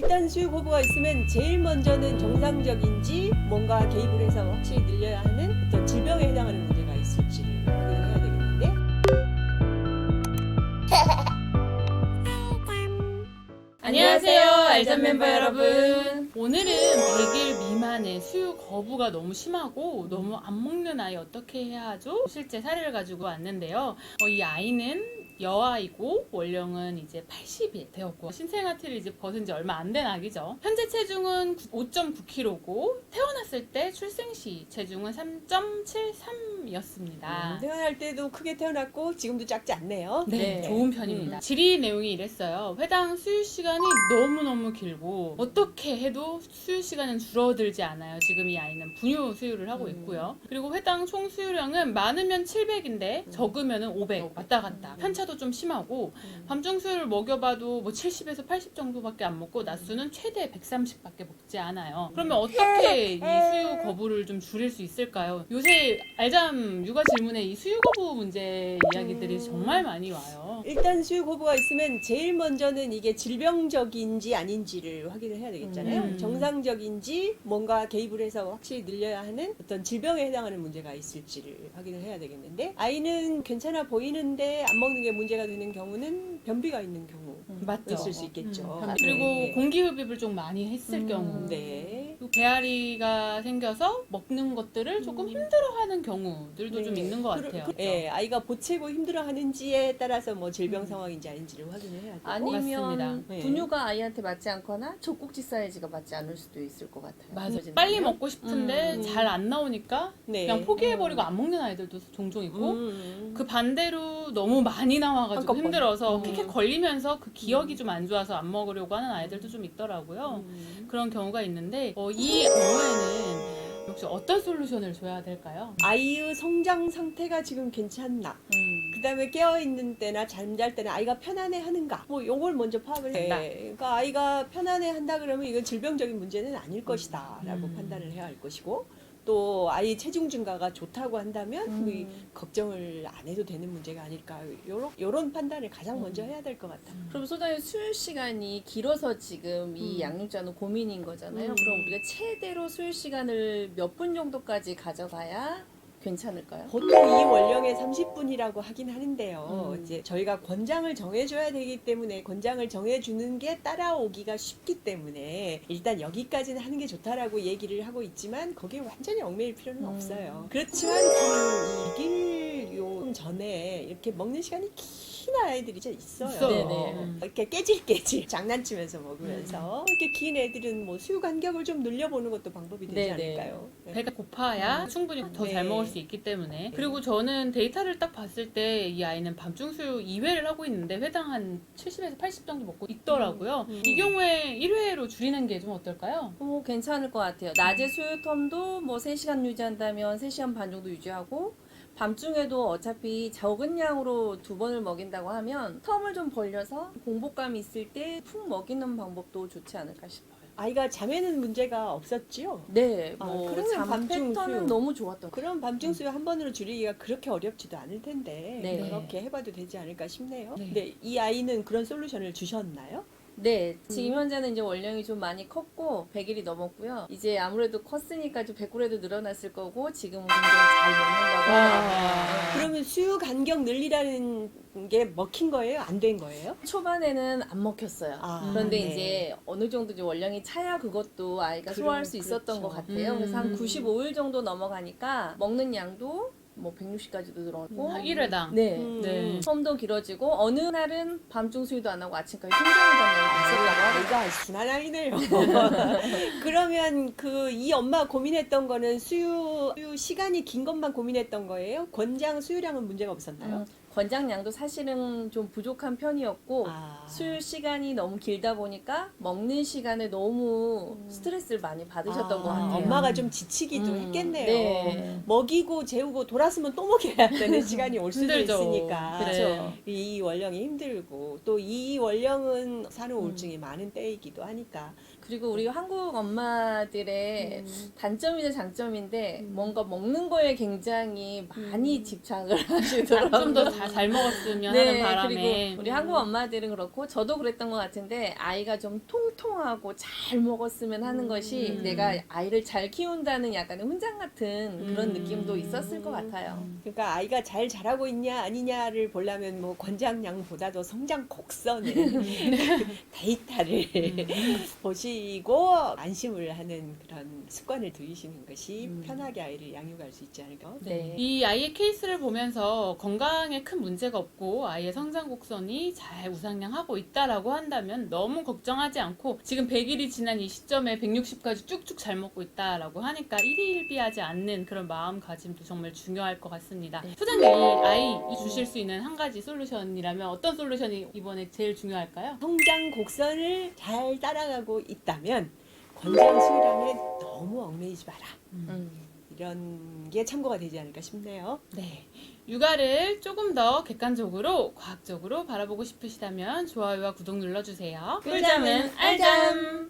일단 수유 거부가 있으면 제일 먼저는 정상적인지 뭔가 개입을 해서 확실히 늘려야 하는 어떤 질병에 해당하는 문제가 있을지를 확인해야 되겠는데, 안녕하세요, 알전 멤버 여러분. 오늘은 100일 미만의 수유 거부가 너무 심하고 너무 안 먹는 아이 어떻게 해야 하죠? 실제 사례를 가지고 왔는데요. 이 아이는 여아이고 원령은 이제 80일 되었고 신생아티를 이제 벗은 지 얼마 안 된 아기죠. 현재 체중은 5.9kg고 태어났을 때 출생 시 체중은 3.73이었습니다. 태어날 때도 크게 태어났고 지금도 작지 않네요. 네, 좋은 편입니다. 질의 내용이 이랬어요. 회당 수유 시간이 너무너무 길고 어떻게 해도 수유 시간은 줄어들지 않아요. 지금 이 아이는 분유 수유를 하고 있고요. 그리고 회당 총 수유량은 많으면 700인데 적으면 500 왔다 갔다. 편차도 좀 심하고 밤중 수유를 먹여봐도 뭐 70에서 80 정도밖에 안 먹고 낮수는 최대 130밖에 먹지 않아요. 그러면 어떻게 이 수유 거부를 좀 줄일 수 있을까요? 요새 알잠 육아 질문에 이 수유 거부 문제 이야기들이 정말 많이 와요. 일단 수유 거부가 있으면 제일 먼저는 이게 질병적인지 아닌지를 확인을 해야 되겠잖아요. 정상적인지 뭔가 개입을 해서 확실히 늘려야 하는 어떤 질병에 해당하는 문제가 있을지를 확인을 해야 되겠는데, 아이는 괜찮아 보이는데 안 먹는 게 문제가 되는 경우는 변비가 있는 경우 맞죠. 있을 수 있겠죠. 그리고 네. 공기흡입을 좀 많이 했을 경우 네. 그리고 배앓이가 생겨서 먹는 것들을 조금 힘들어하는 경우들도 좀 네. 있는 것 같아요. 예, 아이가 보채고 힘들어하는지에 따라서 뭐 질병 상황인지 아닌지를 확인을 해야 되고. 맞습니다. 아니면 네. 분유가 아이한테 맞지 않거나 젖꼭지 사이즈가 맞지 않을 수도 있을 것 같아요. 맞아. 그러진다면? 빨리 먹고 싶은데 잘 안 나오니까 네. 그냥 포기해버리고 안 먹는 아이들도 종종 있고 음. 그 반대로 너무 많이 나와가지고 한꺼번에. 힘들어서 킥킥 걸리면서 그 기억이 좀 안 좋아서 안 먹으려고 하는 아이들도 좀 있더라고요. 그런 경우가 있는데 이 경우에는 역시 어떤 솔루션을 줘야 될까요? 아이의 성장 상태가 지금 괜찮나? 그다음에 깨어있는 때나 잠잘 때나 아이가 편안해 하는가? 뭐 요걸 먼저 파악을 해. 그러니까 아이가 편안해 한다 그러면 이건 질병적인 문제는 아닐 것이다 라고 판단을 해야 할 것이고, 또 아이 체중 증가가 좋다고 한다면 뭐 걱정을 안 해도 되는 문제가 아닐까, 요런 판단을 가장 먼저 해야 될 것 같아요. 그럼 소장님 수유 시간이 길어서 지금 이 양육자는 고민인 거잖아요. 그럼 우리가 최대로 수유 시간을 몇 분 정도까지 가져가야 괜찮을까요? 보통 이 원령에 30분이라고 하긴 하는데요. 이제 저희가 권장을 정해줘야 되기 때문에 권장을 정해주는 게 따라오기가 쉽기 때문에 일단 여기까지는 하는 게 좋다라고 얘기를 하고 있지만 거기에 완전히 얽매일 필요는 없어요. 그렇지만 그 요 전에 이렇게 먹는 시간이 긴 아이들이 진짜 있어요. 네네. 이렇게 깨질 장난치면서 먹으면서 이렇게 긴 애들은 뭐 수유 간격을 좀 늘려보는 것도 방법이 되지 네네. 않을까요? 네. 배가 고파야 충분히 더 잘 네. 먹을 수 있기 때문에. 그리고 저는 데이터를 딱 봤을 때 이 아이는 밤중 수유 2회를 하고 있는데 회당 한 70에서 80 정도 먹고 있더라고요. 이 경우에 1회로 줄이는 게 좀 어떨까요? 괜찮을 것 같아요. 낮에 수유 텀도 뭐 3시간 유지한다면 3시간 반 정도 유지하고, 밤중에도 어차피 적은 양으로 2번을 먹인다고 하면 텀을 좀 벌려서 공복감이 있을 때 푹 먹이는 방법도 좋지 않을까 싶어요. 아이가 잠에는 문제가 없었지요? 네, 아, 뭐 그러면 잠 밤중 패턴은 수유. 너무 좋았던 것 그럼 밤중 수유 한 번으로 줄이기가 그렇게 어렵지도 않을 텐데 네. 그렇게 해봐도 되지 않을까 싶네요. 네. 근데 이 아이는 그런 솔루션을 주셨나요? 네, 지금 현재는 이제 원령이 좀 많이 컸고 100일이 넘었고요. 이제 아무래도 컸으니까 좀 100g도 늘어났을 거고 지금은 굉장히 잘 먹는다고 하더라고요. 그러면 수유 간격 늘리라는 게 먹힌 거예요? 안 된 거예요? 초반에는 안 먹혔어요. 아, 그런데 네. 이제 어느 정도 이제 원령이 차야 그것도 아이가 소화할 수 있었던 그렇죠. 것 같아요. 그래서 한 95일 정도 넘어가니까 먹는 양도 뭐 160까지도 늘었고 1회당. 네. 네. 텀도 길어지고 어느 날은 밤중 수유도 안 하고 아침까지 통장을 잔다고 있었다고 하더라고요. 아이가 순한 아이네요. 그러면 그 이 엄마 고민했던 거는 수유 시간이 긴 것만 고민했던 거예요? 권장 수유량은 문제가 없었나요? 권장량도 사실은 좀 부족한 편이었고 아. 수유 시간이 너무 길다 보니까 먹는 시간에 너무 스트레스를 많이 받으셨던 것 같아요. 엄마가 좀 지치기도 했겠네요. 네. 먹이고 재우고 돌았으면 또 먹여야 되는 시간이 올 수도 힘들죠. 있으니까. 그렇죠. 이 원령이 힘들고 또 이 원령은 산후 우울증이 많은 때이기도 하니까. 그리고 우리 한국 엄마들의 단점이자 장점인데 뭔가 먹는 거에 굉장히 많이 집착을 하시더라고요. 좀 더 잘 먹었으면 하는 바람에. 네, 그리고 우리 한국 엄마들은 그렇고 저도 그랬던 것 같은데 아이가 좀 통통하고 잘 먹었으면 하는 것이 내가 아이를 잘 키운다는 약간의 훈장 같은 그런 느낌도 있었을 것 같아요. 그러니까 아이가 잘 자라고 있냐 아니냐를 보려면 뭐 권장량보다도 성장 곡선을 데이터를 보시고 안심을 하는 그런 습관을 들이시는 것이 편하게 아이를 양육할 수 있지 않을까? 네. 이 아이의 케이스를 보면서 건강에 큰 문제가 없고 아이의 성장 곡선이 잘 우상향하고 있다라고 한다면 너무 걱정하지 않고 지금 100일이 지난 이 시점에 160까지 쭉쭉 잘 먹고 있다라고 하니까 일희일비하지 않는 그런 마음가짐도 정말 중요할 것 같습니다. 소장님, 이 아이 주실 수 있는 한 가지 솔루션이라면 어떤 솔루션이 이번에 제일 중요할까요? 성장 곡선을 잘 따라가고 있다면 권장 수유량에 너무 얽매이지 마라. 이런 게 참고가 되지 않을까 싶네요. 네. 육아를 조금 더 객관적으로, 과학적으로 바라보고 싶으시다면 좋아요와 구독 눌러주세요. 꿀잠은 알잠!